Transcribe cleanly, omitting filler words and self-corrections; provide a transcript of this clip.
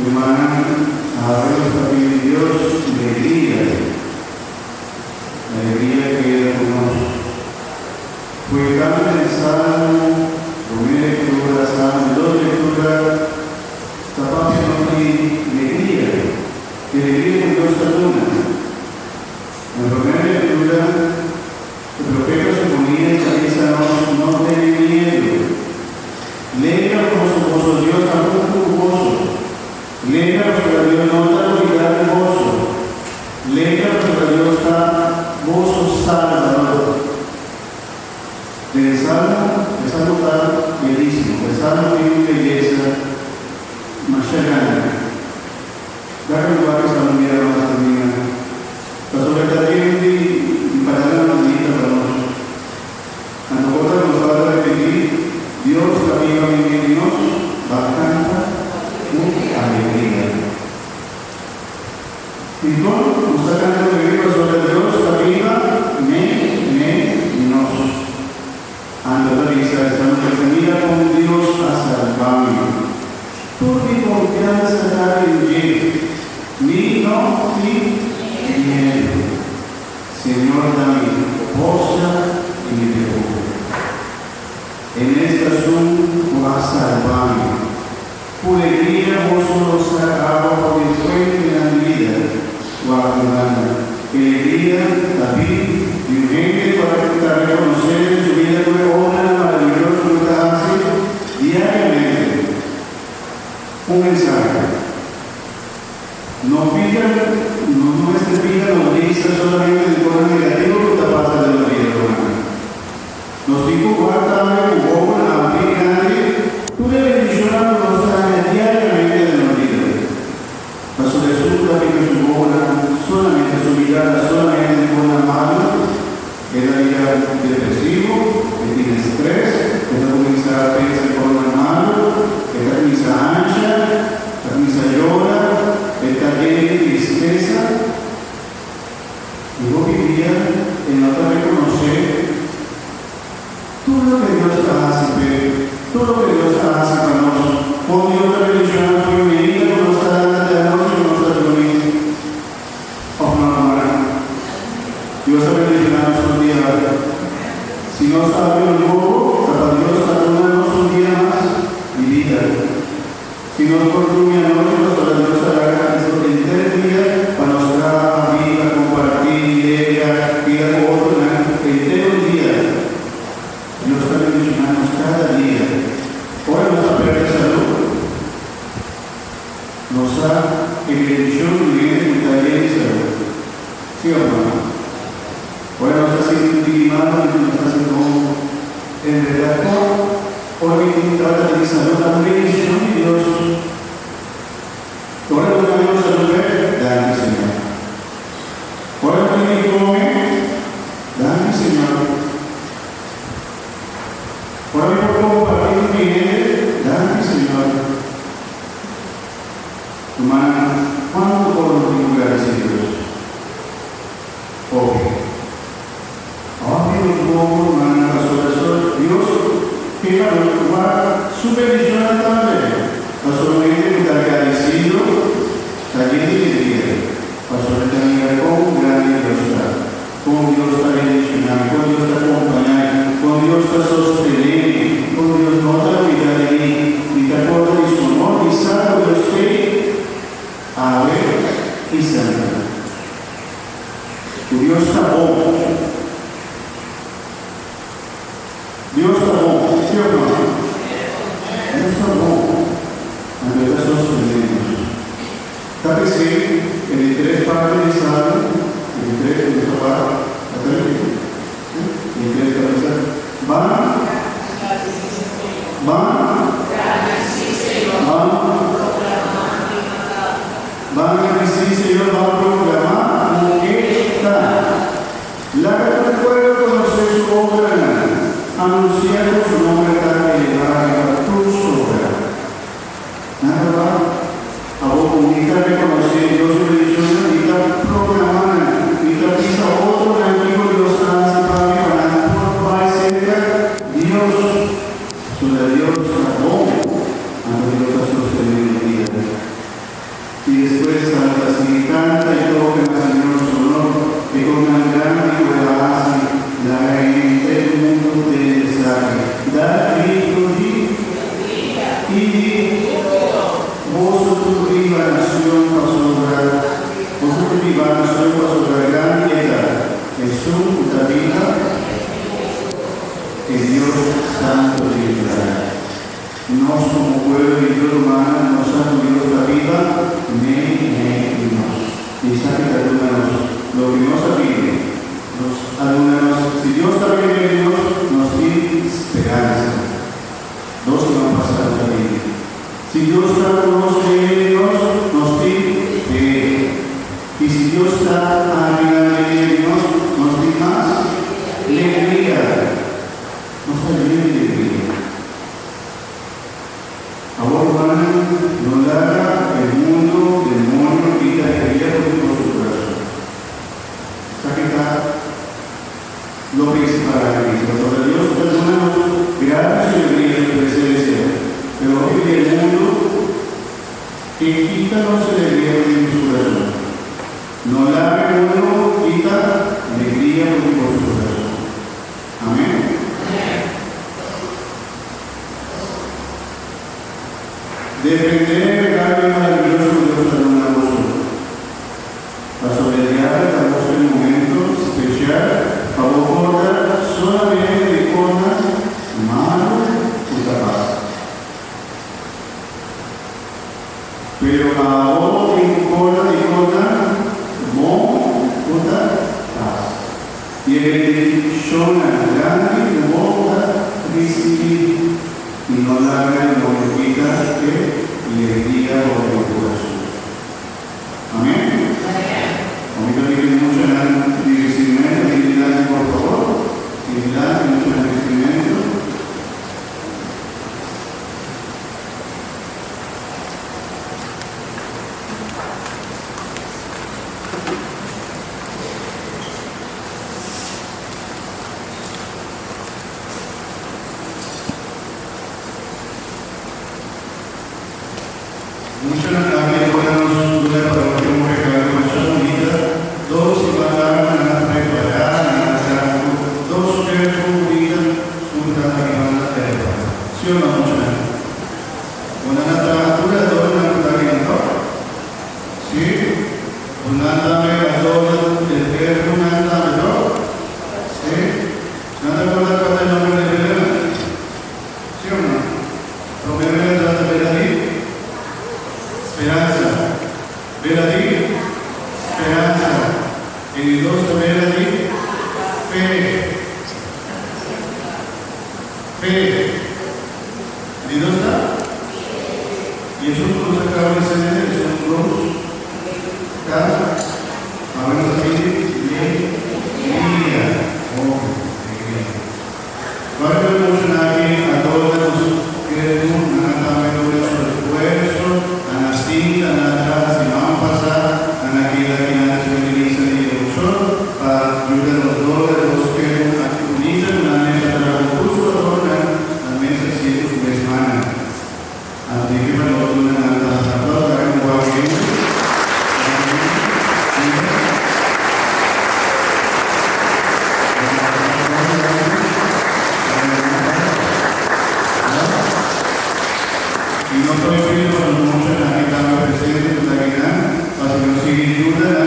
hermana, a ver los caminos de Dios, alegría que ella conoce. Fue cambio de salmo, primera lectura, salmo, dos lecturas, capaz de no hay alegría, que alegría con Dios saluna. En la primera lectura, el profeta se ponía en cabeza, no tiene miedo. Léela como su gozo, Dios tampoco tu gozo. Léela porque Dios no está olvidando el gozo. Léela porque Dios está gozo salvador. El salmo está bellísimo. El salmo tiene belleza más grande. Dar lugar que se olvida más también. La soledad tiene para la manita para nosotros. A nosotros nos va a repetir. Dios camina en Dios, bastante alegría. Y todo, nos está cantando el libro sobre Dios, camina, nos. Ando la lista de San mira con Dios a salvarme. Por mi confianza está en Él, ni no ni miedo. Señor, dame posa y mi refugio. En esta asunto vas a salvarme. Por alegría vos nos sacaba por el fuente de la vida. Guardando. Alegría, David, y urgente para reconocer en su vida una obra maravillosa que hace diariamente. Un mensaje. No nuestra vida nos dice solamente de cosas negativas que te pasa de la vida humana. Nos dijo guardame tu obra a ti grande, tú debes visionar los años diariamente de la vida. Paso de su que su obra, solamente su mirada, solamente con la mano, queda ya depresivo, que tiene estrés, que comienza a pensar con la mano, que la camisa ancha, la camisa llora, está llena de tristeza. Y vos vivías en la otra reconocer todo lo que Dios hace, Pedro, todo lo que Dios hace para nosotros. Con Dios la religión fue medida, con nuestra data de la noche, con nuestra religión. Oh, no. Dios ha bendicionado nuestro día. Si no sabe el poco, para Dios perdónanos un día más y vida. Si nos consume a nosotros, para Dios hará esto en 3 días, para nuestra vida, compartir, vida con otros, en día. Dios está bendicionando cada día. Ahora nos ha perdido salud. Nos ha bendición y taller de salud. ¿Sí o no? Ahora nos está siendo intimado y nos está haciendo en verdad. Ahora que trata de salud, la bendición de Dios. Ahora no tenemos salud, dale, Señor. Ahora no tenemos que comer, dale, Señor. Ahora mismo como partido viene, dale, Señor. Hermana, ¿cuánto podemos agradecer a Dios? Obvio. Ahora mismo como hermana, pastor, Dios quiere para su bendición también. Pastor, está agradecido, está lleno de alegría. Pastor, también con gran Dios. Con Dios está bendicionando, con Dios está acompañando, con Dios está sosteniendo, con Dios no te olvidas de mí, ni te acuerdas de su amor, ni sabe Dios que a ver y santo. Tu Dios está bueno. Dios está bueno, ¿sí o no? Dios está bueno. Ante está sosteniendo. Cabe decir que de 3 partes de salud, el 3 de nuestra parte, el 3 cabezas, van, a decir, Señor, van a proclamar lo que está. La que puede conocer su obra, anunciando su nombre para elevar tu obra. Nada va a vos comunicar, reconocer Dios su bendición y la proclamar. Y la quizá otro amigo Dios hace para Dios, sobre Dios, ante Dios a sostener el día. ne, nos. Isaac alumnos, lo que nos pide, los alumnos, si Dios está bien en Dios, nos tiene esperanza. Dos que van a pasar la vida. Si Dios está con nosotros, nos tiene fe. Y si Dios está arriba de Dios, nos tiene más alegría. Nos está lleno de alegría. Ahora, no la haga el mundo, demonio y la alegría por su corazón. Saca lo principal a la iglesia. Sobre Dios, perdónanos, gracias y alegría de su presencia. Pero hoy el mundo, que quítanos la alegría por su corazón. No la haga el mundo, quita alegría por su corazón. Amén. Defender el regalo maravilloso de Dios a una voz. Para sobrellevar la voz del momento especial, favor solamente de cosas malas y capaz. Pero la voz importa de cosas puta paz. Y el bendición grande de boca recibir. Y no la hagan lo que quita que le diga por el corazón. Amén. Ahorita tienen mucho en el divertimento, dignidad, por favor. Dignidad, mucho en el divertimento. Muchos también podemos dudar para lo que hemos regalado nuestra comida, dos y van a preparar, dos comidas juntas que van a hacer. ¿Sí o no? Una temperatura, dos ¿sí? Una temperatura, el perro, una temperatura, ¿sí? Una temperatura para el nombre de Belén, ¿sí o no? Primero de la temperatura. Esperanza, verdadera, esperanza, en dos verdadera, fe, ¿y dónde está? Y esos dos acaban de ser, son dos, cada, a ver, alegría, Guarda emocionali a todos que nanatame su esfuerzo, a la cinta, a la atrás, y vamos a pasar a la que la utiliza y el uso para ayudar a los dos que utilizan la mesa para el curso de la mesa siete su semana. Así que para nosotros la cosa es muy bien. Y no estoy pidiendo mucho en la que estaba presente, para que nos sigue duda.